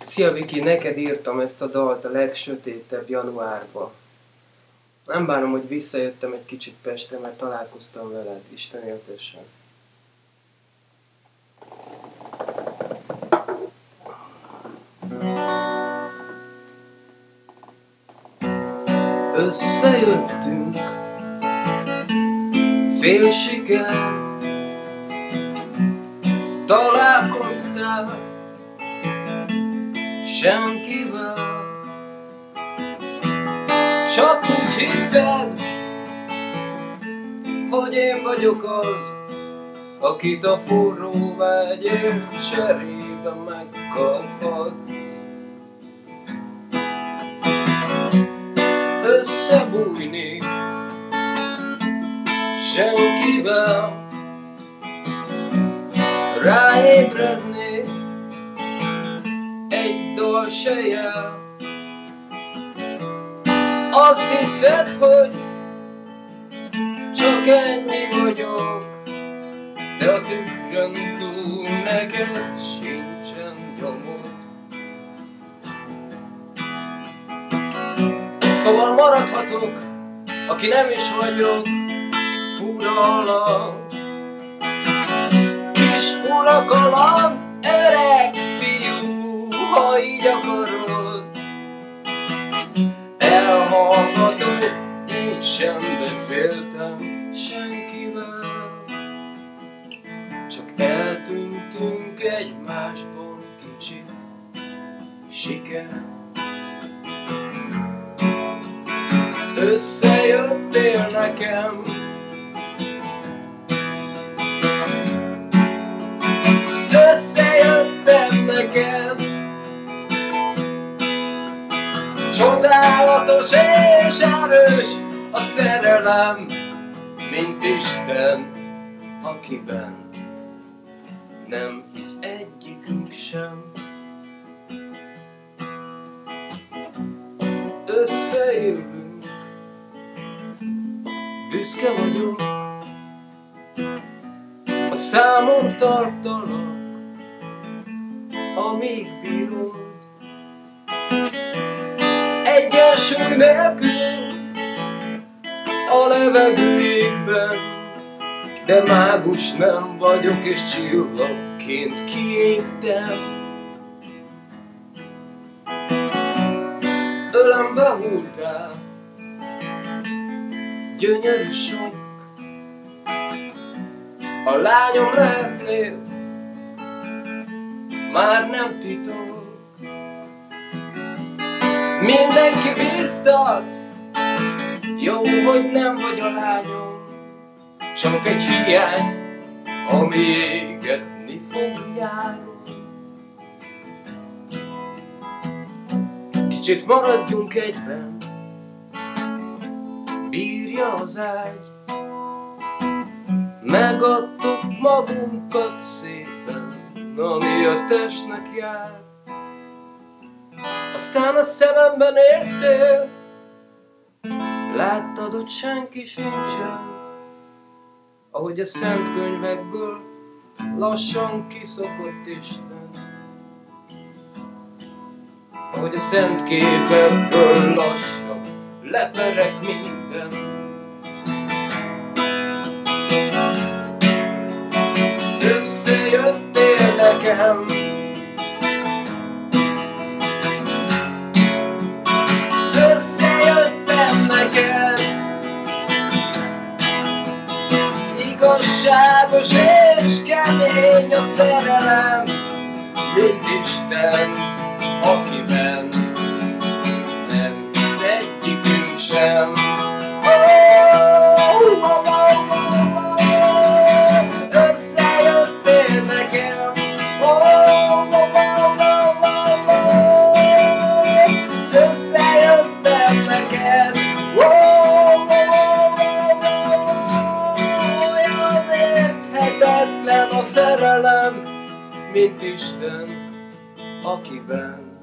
Szia Viki, neked írtam ezt a dalt a legsötétebb januárba. Nem bánom, hogy visszajöttem egy kicsit Pestre, mert találkoztam veled. Isten éltessen. Összejöttünk, fél siker, találkoztál senkivel, csak úgy hitted, hogy én vagyok az, akit a forró vágyért cserébe megkaphatsz. Összebújni senkivel, ráébredni egy dal se jel. Azt hitted, hogy csak ennyi vagyok, de a tükrön túl neked sincsen nyomod. Szóval maradhatok, aki nem is vagyok, fura alak, kis fura kaland, öreg fiú, ha így akarod. Elhallgatok, úgysem beszéltem senkivel, csak eltűntünk egymásban kicsit, siker. Összejöttél nekem, összejöttem neked, csodálatos és erős a szerelem, mint Isten, akiben nem hisz egyikünk sem. Összejövünk, büszke vagyok, a számom tartalak, amíg bírod. Egyensúly nélkül a levegő égben, de mágus nem vagyok, és csillagként kiégtem. Ölembe hulltál, gyönyörű sok, a lányom lehetnél, már nem titok. Mindenki bíztat, jó, hogy nem vagy a lányom, csak egy hiány, ami égetni fog nyáron. Kicsit maradjunk egyben, bírja az ágy, megadtuk magunkat szépen, ami a testnek jár. Aztán a szememben néztél, láttad, hogy senki sincsen, ahogy a szent könyvekből lassan kiszokott Isten, ahogy a szent képekből lassan lepereg minden. Összejöttél nekem, összejöttem neked, igazságos és kemény a szerelem, mint Isten, akiben nem hisz egyikünk sem. Összejöttél nekem, összejöttem neked, olyan érthetetlen a szerelem, mint Isten, akiben